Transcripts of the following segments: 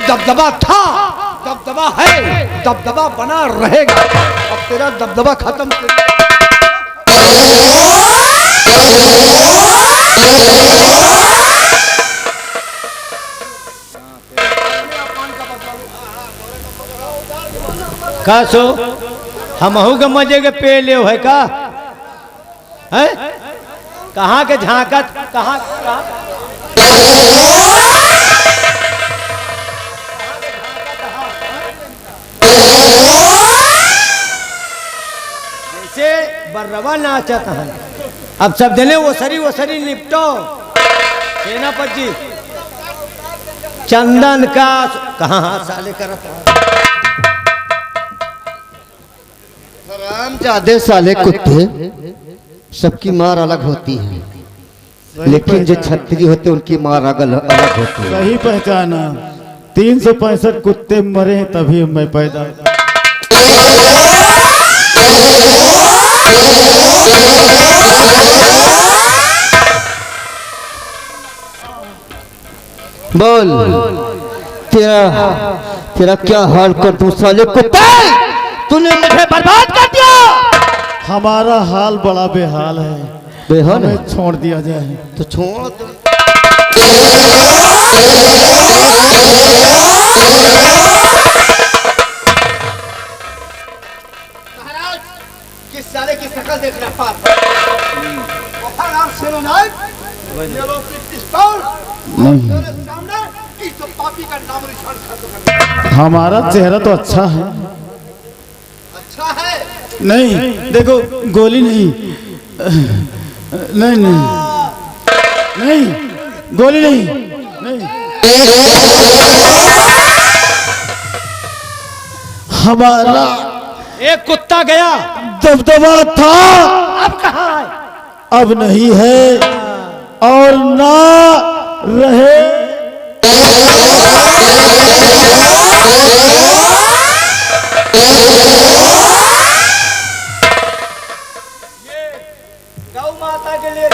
दबदबा था, दबदबा है, दबदबा बना रहेगा। अब तेरा दबदबा खत्म का सो हमहू के मजे के पे ले है का है? कहाँ के झांकत कहाँ जैसे बर्रवा नाचत है। अब सब जने वो सरी निपटो। सेनापति चंदन का कहाँ साले करत राम जादे साले कुत्ते, सबकी मार अलग होती है, लेकिन जो छतरी होते उनकी मार अलग होती है। सही पहचाना। 365 कुत्ते मरे तभी मैं पैदा। बोल तेरा क्या हाल कर दूं साले कुत्ते, तूने मुझे बर्बाद कर दिया। हमारा हाल बड़ा बेहाल है, बेहाल है? छोड़ दिया जाए तो छोड़ दो। महाराज किस साले की शक्ल देख रहा पाप नाम सेनानायक ये लो पिस्तौल मेरे सामने इस तो पापी का नाम निशान खत्म कर। हमारा चेहरा तो अच्छा है। अच्छा है? नहीं देखो, गोली नहीं, नहीं नहीं नहीं, गोली नहीं, नहीं। हमारा एक कुत्ता गया, दबदबा था, अब कहाँ है? अब नहीं है और ना रहे। गौ माता के लिए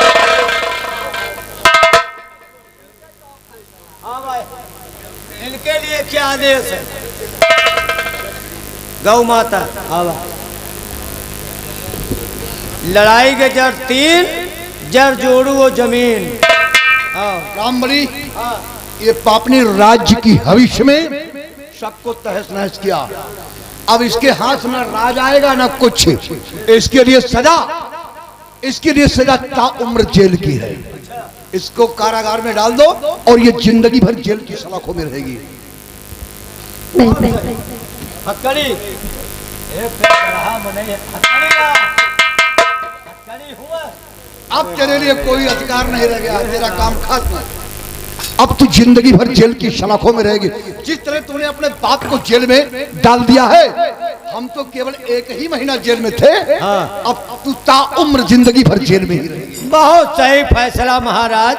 हाँ भाई, इनके लिए क्या आदेश है? गौ माता हाँ भाई, लड़ाई के जड़ 3, जड़ जोड़ू वो जमीन। हाँ रामबली ये पापनी राज्य की हविष्य में सबको तहस नहस किया। अब इसके हाथ में राज आएगा ना कुछ। इसके लिए सजा ताउम्र जेल की है। इसको कारागार में डाल दो और ये जिंदगी भर जेल की सलाखों में रहेगी। हथकड़ी अब तेरे लिए कोई अधिकार नहीं रह गया, तेरा काम खत्म। अब तू जिंदगी भर जेल की सलाखों में रहेगी। जिस तरह तूने अपने बाप को जेल में डाल दिया है, हम तो केवल 1 ही महीना जेल में थे। हाँ। अब तू ताउम्र जिंदगी भर जेल में ही रहेगी। बहुत सही फैसला महाराज,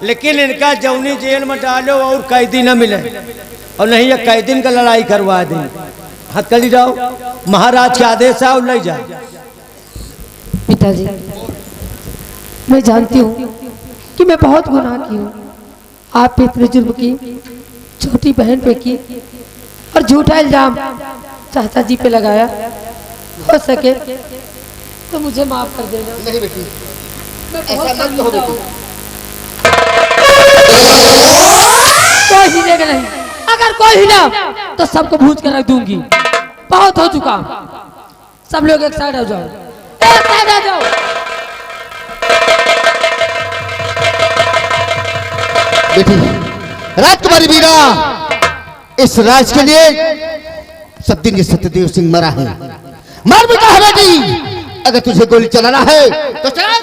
लेकिन इनका जौनी जेल में डालो और कैदी न मिले, और नहीं ये कैदी का लड़ाई करवा दें। हथकड़ी जाओ, महाराज के आदेश है और ले जाओ। पिताजी मैं जानती हूँ कि मैं बहुत गुनाह की हूँ। आप पे इतने जुर्म की, छोटी बहन पे की, और झूठा इल्जाम चाचा जी पे लगाया। हो सके तो मुझे माफ कर देना। नहीं बेटी, मैं ऐसा बहुत मत कहो बेटी। कोई हिलेगा नहीं, अगर कोई हिला तो सबको भूज कर रख दूंगी। बहुत हो चुका, सब लोग एक साइड हो जाओ, एक साइड आ जाओ। बेटी राजकुमारी वीरा, इस राज के लिए सब दिन ये सत्यदेव सिंह मरा है। मार बेटा है बेटी, अगर तुझे गोली चलाना है तो चला।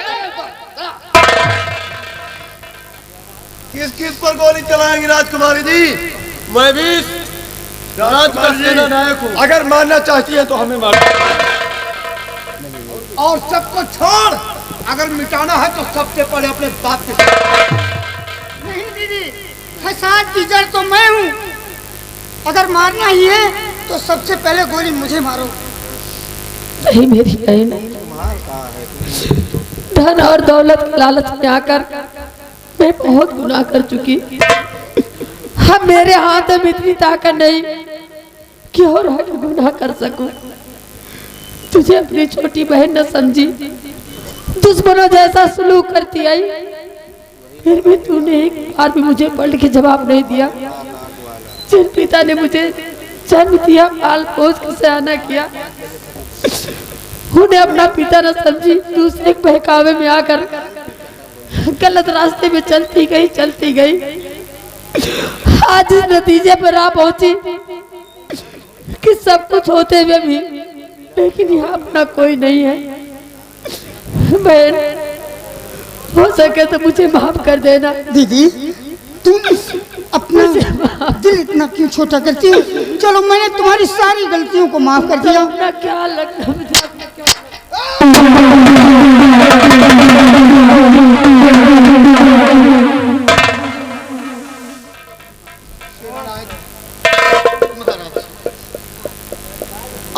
किस किस पर गोली चलाएंगी राजकुमारी जी? मैं भी राज का सेनानायक हूँ। अगर मारना चाहती है तो हमें मार, और सबको छोड़। अगर मिटाना है तो सबसे पहले अपने बाप के साथ। नहीं दीदी, फसाद की जड़ तो मैं हूँ। अगर मारना ही है तो सबसे पहले गोली मुझे मारो। नहीं मेरी बहन, धन और दौलत की लालच में आकर मैं बहुत गुनाह कर चुकी। हाँ, मेरे हाथ में इतनी ताकत नहीं कि और आगे गुनाह कर सकूं। तुझे अपनी छोटी बहन न समझी, दुश्मनों जैसा सलूक करती आई, फिर भी तूने एक बार भी मुझे पलट के जवाब नहीं दिया। जिन पिता ने मुझे जन्म दिया, पाल पोस के सयाना किया, उन्हें अपना पिता न समझी, दूसरे के बहकावे में आकर गलत रास्ते में चलती गई। आज इस नतीजे पर आ पहुंची कि सब कुछ होते हुए भी लेकिन यहाँ अपना कोई नहीं है। बहन, हो सके तो मुझे माफ कर देना। दीदी, तुम अपना दिल इतना क्यों छोटा करती हो? चलो, मैंने तुम्हारी सारी गलतियों को माफ कर दिया। अपना क्या लगता मुझे, अपना क्या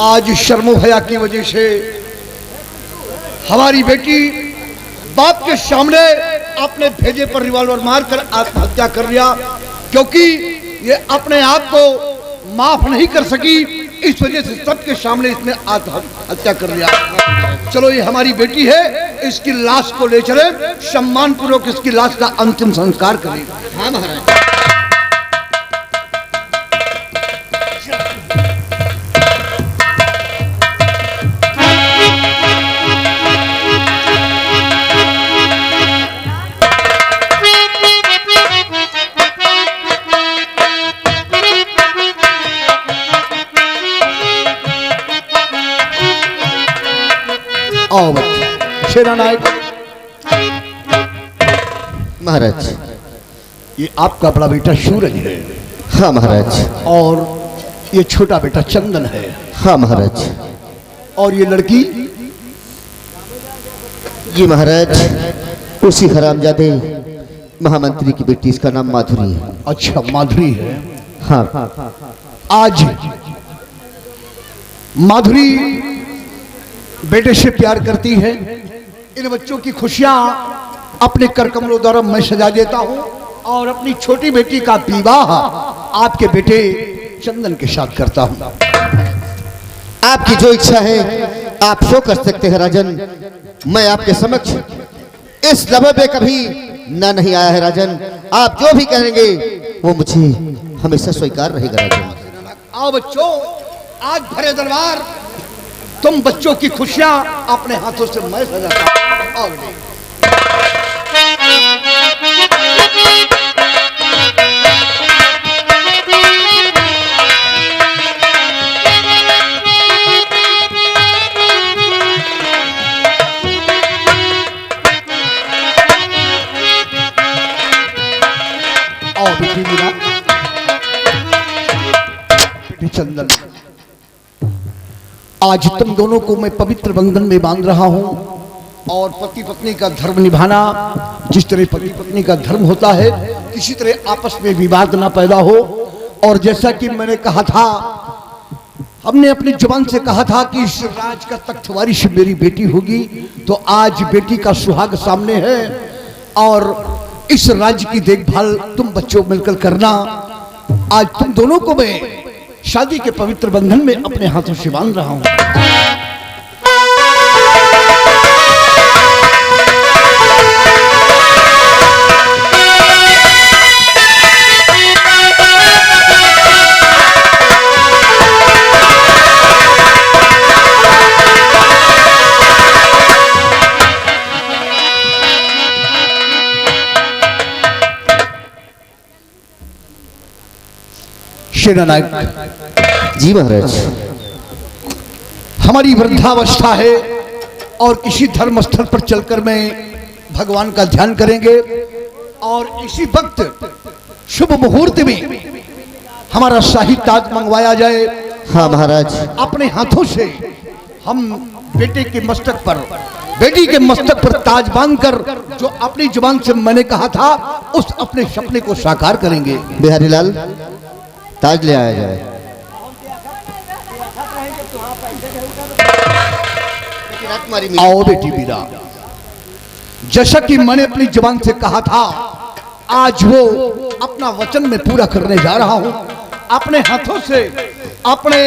आज शर्मो भया की वजह से हमारी बेटी बाप के सामने अपने भेजे पर रिवॉल्वर मारकर आत्महत्या कर लिया, क्योंकि ये अपने आप को माफ नहीं कर सकी। इस वजह से सबके सामने इसने आत्महत्या कर लिया। चलो, ये हमारी बेटी है, इसकी लाश को ले चले, सम्मान पूर्वक इसकी लाश का अंतिम संस्कार करें। हाँ महाराज। आओ शेरा नायक। महाराज, ये आपका बड़ा बेटा सूरज है। हाँ महाराज। और ये छोटा बेटा चंदन है। हाँ महाराज। और ये लड़की, ये महाराज उसी हरामजादे महामंत्री की बेटी, इसका नाम माधुरी है। अच्छा, माधुरी है। हाँ। आज माधुरी बेटे से प्यार करती है। इन बच्चों की खुशियां अपने कर कमलों द्वारा मैं सजा देता हूं और अपनी छोटी बेटी का विवाह आपके बेटे चंदन के साथ करता हूं। आपकी जो इच्छा है आप सो कर सकते हैं राजन। मैं आपके समक्ष इस लबे पे कभी ना नहीं आया है राजन। आप जो भी कहेंगे वो मुझे हमेशा स्वीकार रहेगा राजन। आओ बच्चों, आज भरे दरबार तुम बच्चों की खुशियां अपने हाथों से मैं सजाता हूं। आओ बेटे। आओ बेटी मीरा, बेटी चंदन, आज तुम दोनों को मैं पवित्र बंधन में बांध रहा हूं और पति पत्नी का धर्म निभाना जिस तरह पति पत्नी का धर्म होता है, किसी तरह आपस में विवाद ना पैदा हो। और जैसा कि मैंने कहा था, हमने अपनी जुबान से कहा था कि इस राज का तख्त वारिश मेरी बेटी होगी, तो आज बेटी का सुहाग सामने है और इस राज्य की देखभाल तुम बच्चों मिलकर करना। आज तुम दोनों को मैं शादी के पवित्र बंधन में अपने हाथों से बांध रहा हूं। शेरा नायक जी महाराज। हमारी वृद्धावस्था है और किसी धर्म स्थल पर चलकर मैं भगवान का ध्यान करेंगे और इसी वक्त शुभ मुहूर्त में हमारा शाही ताज मंगवाया जाए। हाँ महाराज। अपने हाथों से हम बेटे के मस्तक पर, बेटी के मस्तक पर ताज बांधकर जो अपनी जुबान से मैंने कहा था उस अपने सपने को साकार करेंगे। बिहारी लाल, ताज ले आया जाए। आओ बेटी मीरा, जैसा कि मैंने अपनी जुबान से कहा था, आज वो अपना वचन में पूरा करने जा रहा हूं। अपने हाथों से अपने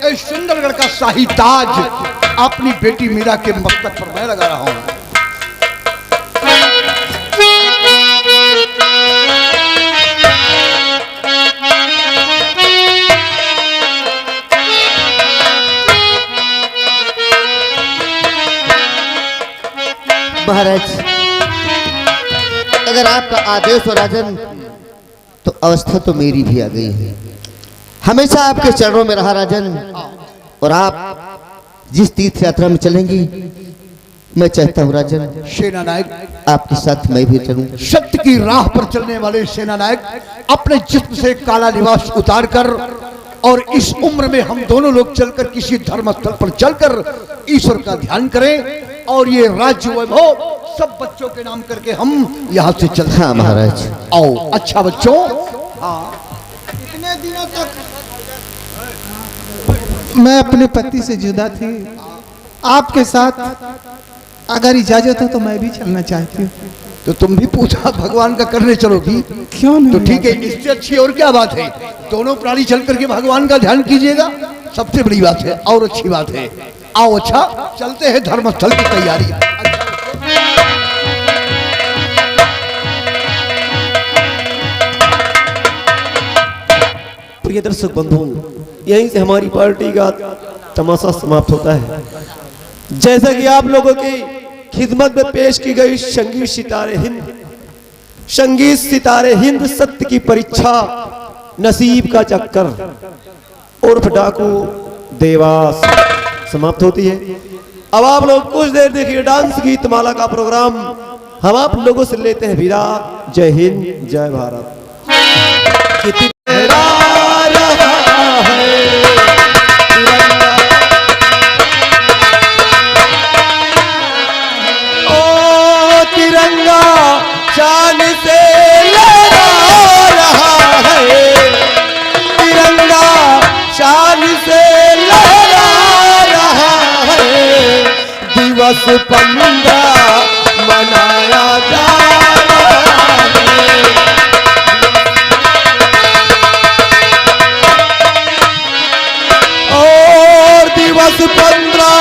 इस सुंदरगढ़ का शाही ताज अपनी बेटी मीरा के मस्तक पर मैं लगा रहा हूं। महाराज, अगर आपका आदेश हो राजन, तो अवस्था तो मेरी भी आ गई है। हमेशा आपके चरणों में रहा राजन, और आप जिस तीर्थ यात्रा में चलेंगी मैं चाहता हूँ राजन, सेना नायक आपके साथ मैं भी चलूं। सत्य की राह पर चलने वाले सेना नायक अपने जिस्म से काला लिबास उतार कर और इस उम्र में हम दोनों लोग चलकर किसी धर्म स्थल पर चलकर ईश्वर का ध्यान करें और ये राज्य वैभव सब बच्चों के नाम करके हम यहाँ से चलते हैं। हाँ महाराज, आओ। अच्छा बच्चों, इतने दिनों तक मैं अपने पति से जुदा थी। आपके साथ अगर इजाजत हो तो मैं भी चलना चाहती हूँ। तो तुम भी पूछा भगवान का करने चलोगी? क्यों नहीं? तो ठीक है, इससे अच्छी और क्या बात है। दोनों प्राणी चल करके भगवान का ध्यान कीजिएगा, सबसे बड़ी बात है और अच्छी बात है। आओ। अच्छा, चलते हैं धर्मस्थल की तैयारी। प्रिय दर्शक बंधु, यहीं से हमारी पार्टी का तमाशा समाप्त होता है। जैसा कि आप लोगों की खिदमत में पेश की गई संगीत सितारे हिंद सत्य की परीक्षा, नसीब का चक्कर उर्फ डाकू देवास समाप्त होती है। अब आप लोग कुछ देर देखिए डांस गीत माला का प्रोग्राम। हम आप लोगों से लेते हैं विदा। जय हिंद, जय भारत। तिरंगा शान से लहरा रहा है, तिरंगा शान से लहरा रहा है। दिवस 15 मनाया जा रहा है। और दिवस 15